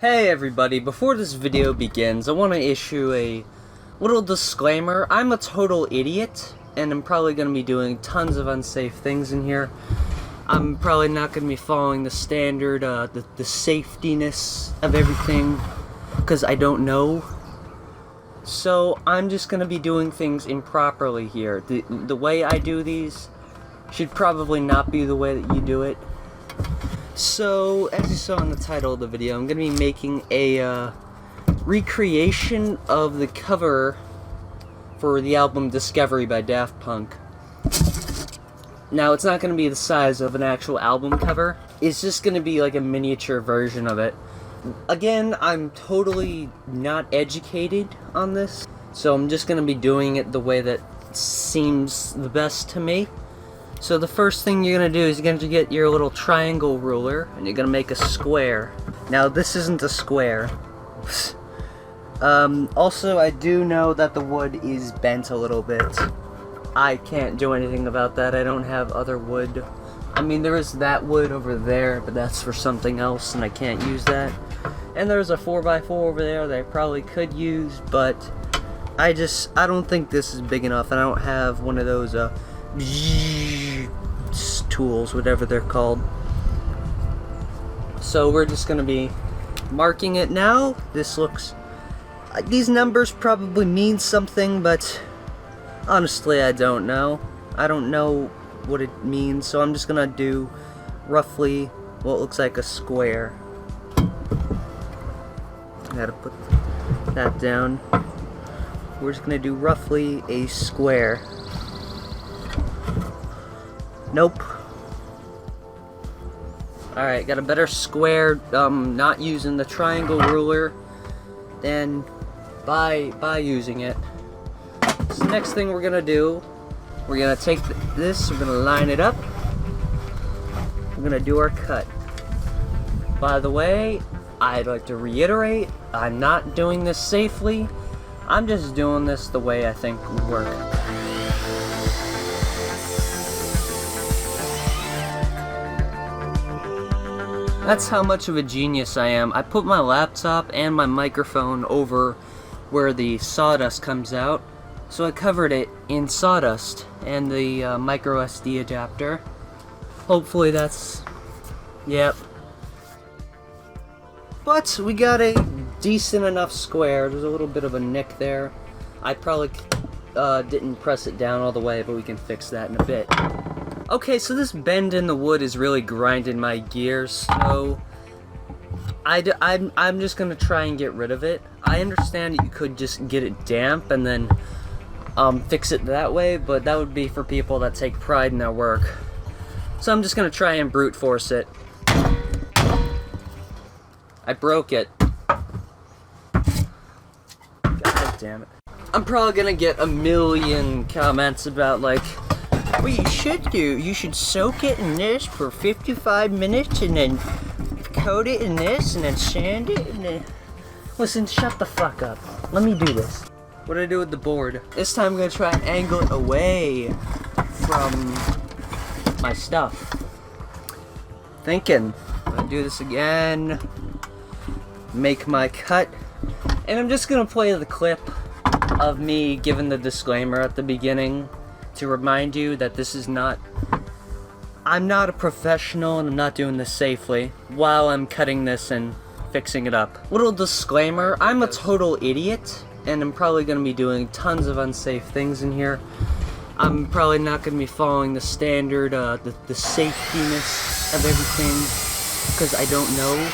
Hey everybody, before this video begins, I want to issue a little disclaimer. I'm a total idiot, and I'm probably going to be doing tons of unsafe things in here. I'm probably not going to be following the standard, the safetiness of everything, because I don't know. So, I'm just going to be doing things improperly here. The way I do these should probably not be the way that you do it. So, as you saw in the title of the video, I'm going to be making a recreation of the cover for the album Discovery by Daft Punk. Now, it's not going to be the size of an actual album cover. It's just going to be like a miniature version of it. Again, I'm totally not educated on this, so I'm just going to be doing it the way that seems the best to me. So the first thing you're going to do is you're going to get your little triangle ruler, and you're going to make a square. Now, this isn't a square. Also, I do know that the wood is bent a little bit. I can't do anything about that. I don't have other wood. I mean, there is that wood over there, but that's for something else, and I can't use that. And there's a 4x4 over there that I probably could use, but I don't think this is big enough, and I don't have one of those, tools, whatever they're called. So we're just gonna be marking it now. This looks, these numbers probably mean something, but honestly I don't know. I don't know what it means, so I'm just gonna do roughly what looks like a square. I gotta put that down. We're just gonna do roughly a square. Nope. Alright, got a better square, not using the triangle ruler than by using it. So the next thing we're gonna do, we're gonna take this, we're gonna line it up, we're gonna do our cut. By the way, I'd like to reiterate, I'm not doing this safely, I'm just doing this the way I think would work. That's how much of a genius I am. I put my laptop and my microphone over where the sawdust comes out, so I covered it in sawdust and the micro SD adapter. Hopefully that's, yep. But we got a decent enough square. There's a little bit of a nick there. I probably didn't press it down all the way, but we can fix that in a bit. Okay, so this bend in the wood is really grinding my gears, so I'm just gonna try and get rid of it. I understand that you could just get it damp and then fix it that way, but that would be for people that take pride in their work. So I'm just gonna try and brute force it. I broke it. God damn it. I'm probably gonna get a million comments about like, what you should do, you should soak it in this for 55 minutes and then coat it in this and then sand it and then... Listen, shut the fuck up. Let me do this. What do I do with the board? This time I'm gonna try and angle it away from my stuff. Thinking. I'm gonna do this again. Make my cut. And I'm just gonna play the clip of me giving the disclaimer at the beginning to remind you that this is not... I'm not a professional and I'm not doing this safely while I'm cutting this and fixing it up. Little disclaimer, I'm a total idiot and I'm probably going to be doing tons of unsafe things in here. I'm probably not going to be following the standard, the safetiness of everything because I don't know.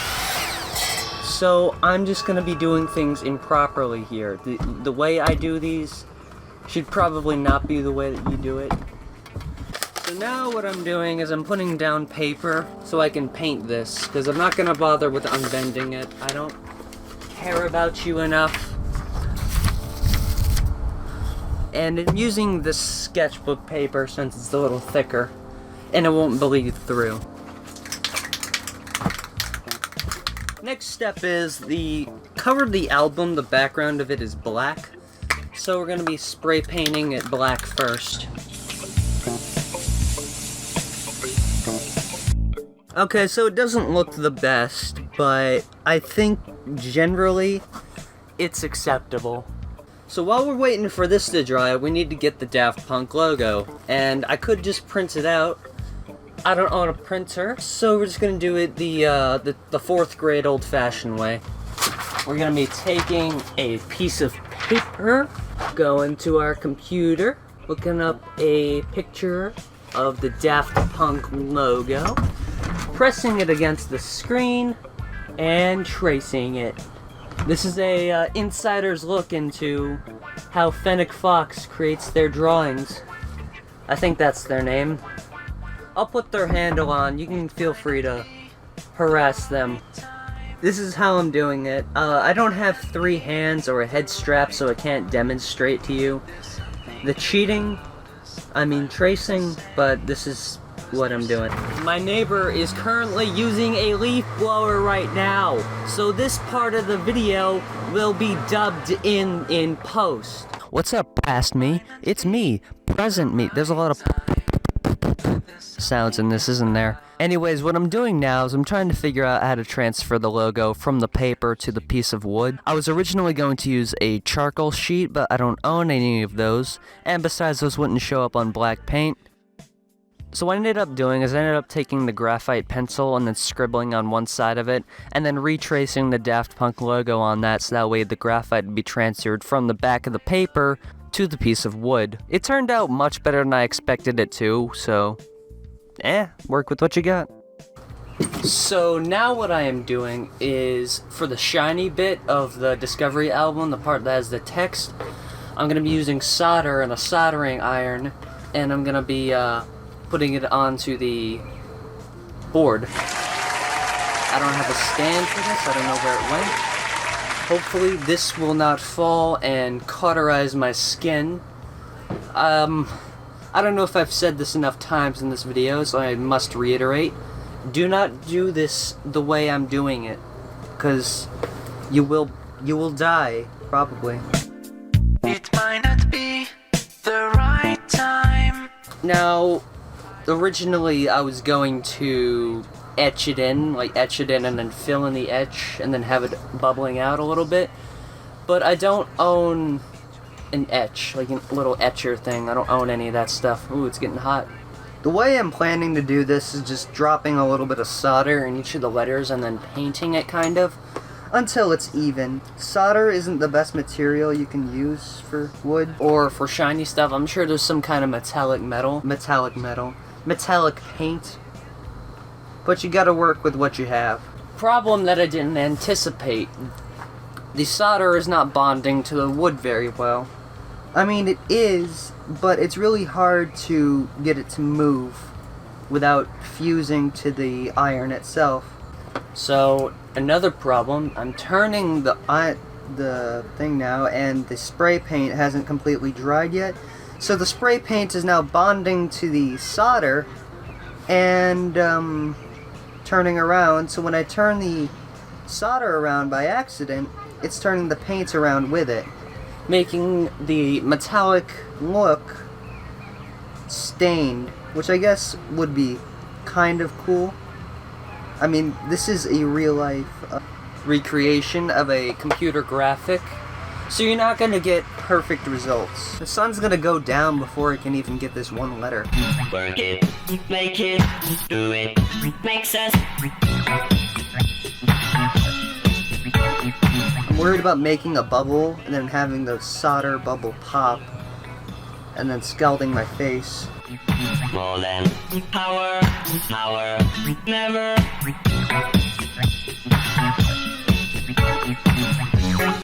So I'm just going to be doing things improperly here. The way I do these should probably not be the way that you do it. So now what I'm doing is I'm putting down paper so I can paint this, because I'm not going to bother with unbending it. I don't care about you enough. And I'm using this sketchbook paper since it's a little thicker, and it won't bleed through. Next step is the cover of the album, the background of it is black. So we're going to be spray painting it black first. Okay, so it doesn't look the best, but I think generally it's acceptable. So while we're waiting for this to dry, we need to get the Daft Punk logo, and I could just print it out. I don't own a printer, so we're just gonna do it the fourth grade old-fashioned way. We're gonna be taking a piece of paper, going to our computer, looking up a picture of the Daft Punk logo, pressing it against the screen, and tracing it. This is a insider's look into how Fennec Fox creates their drawings. I think that's their name. I'll put their handle on. You can feel free to harass them. This is how I'm doing it. I don't have 3 hands or a head strap, so I can't demonstrate to you the cheating, tracing, but this is what I'm doing. My neighbor is currently using a leaf blower right now, so this part of the video will be dubbed in post. What's up, past me? It's me, present me. There's a lot of sounds in this, isn't there? Anyways, what I'm doing now is I'm trying to figure out how to transfer the logo from the paper to the piece of wood. I was originally going to use a charcoal sheet, but I don't own any of those, and besides, those wouldn't show up on black paint. So what I ended up doing is I ended up taking the graphite pencil and then scribbling on one side of it, and then retracing the Daft Punk logo on that, so that way the graphite would be transferred from the back of the paper to the piece of wood. It turned out much better than I expected it to, so work with what you got. So now what I am doing is, for the shiny bit of the Discovery album, the part that has the text, I'm going to be using solder and a soldering iron, and I'm going to be putting it onto the board. I don't have a stand for this, I don't know where it went. Hopefully this will not fall and cauterize my skin. I don't know if I've said this enough times in this video, so I must reiterate. Do not do this the way I'm doing it, because you will die, probably. It might not be the right time. Now, originally I was going to etch it in and then fill in the etch and then have it bubbling out a little bit, but I don't own an etch, like a little etcher thing. I don't own any of that stuff. Ooh, it's getting hot. The way I'm planning to do this is just dropping a little bit of solder in each of the letters and then painting it kind of until it's even. Solder isn't the best material you can use for wood or for shiny stuff. I'm sure there's some kind of metallic paint, but you gotta work with what you have. Problem that I didn't anticipate. The solder is not bonding to the wood very well. It is, but it's really hard to get it to move without fusing to the iron itself. So, another problem, I'm turning the thing now, and the spray paint hasn't completely dried yet. So the spray paint is now bonding to the solder and turning around. So when I turn the solder around by accident, it's turning the paint around with it, making the metallic look stained, which I guess would be kind of cool. This is a real-life recreation of a computer graphic, so you're not going to get perfect results. The sun's going to go down before it can even get this one letter. Work it, make it, do it, make sense. I'm worried about making a bubble and then having the solder bubble pop and then scalding my face. More than power, never.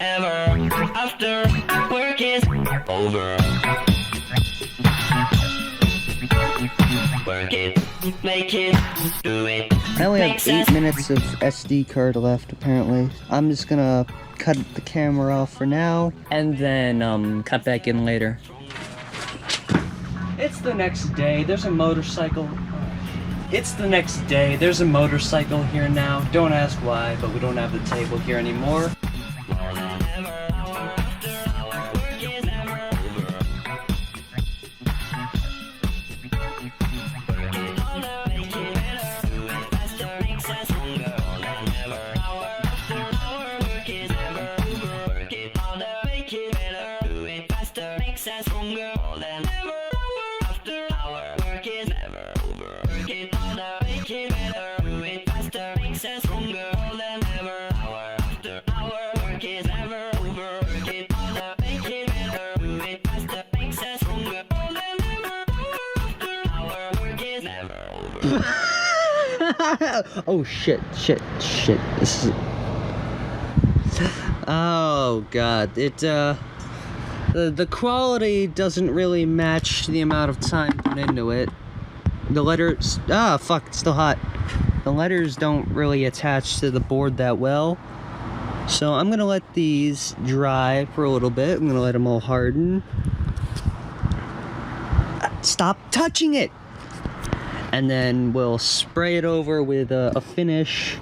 Ever after work is over. Work it, make it, do it. I only have 8 minutes of SD card left, apparently. I'm just gonna cut the camera off for now, and then cut back in later. It's the next day. There's a motorcycle. It's the next day. There's a motorcycle here now. Don't ask why, but we don't have the table here anymore. Oh shit. This is... Oh god. The quality doesn't really match the amount of time put into it. The letters... Ah, fuck, it's still hot. The letters don't really attach to the board that well. So I'm gonna let these dry for a little bit. I'm gonna let them all harden. Stop touching it! And then we'll spray it over with a finish.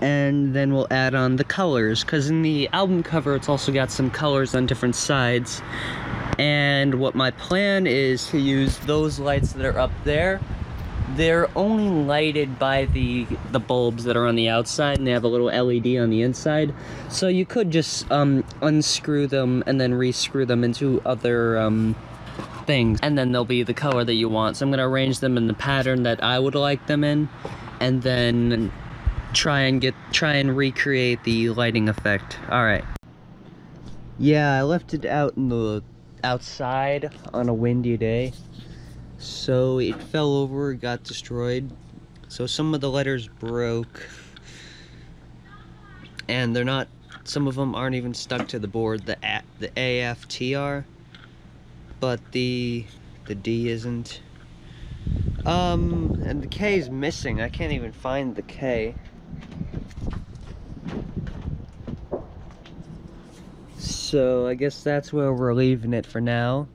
And then we'll add on the colors, because in the album cover it's also got some colors on different sides. And what my plan is to use those lights that are up there. They're only lighted by the bulbs that are on the outside, and they have a little LED on the inside. So you could just unscrew them and then re-screw them into other things, and then they'll be the color that you want. So I'm gonna arrange them in the pattern that I would like them in, and then try and recreate the lighting effect. All right. Yeah, I left it out in the outside on a windy day, so it fell over, got destroyed. So some of the letters broke, and they're not. Some of them aren't even stuck to the board. The A, F, T are, but the D isn't. And the K is missing. I can't even find the K. So I guess that's where we're leaving it for now.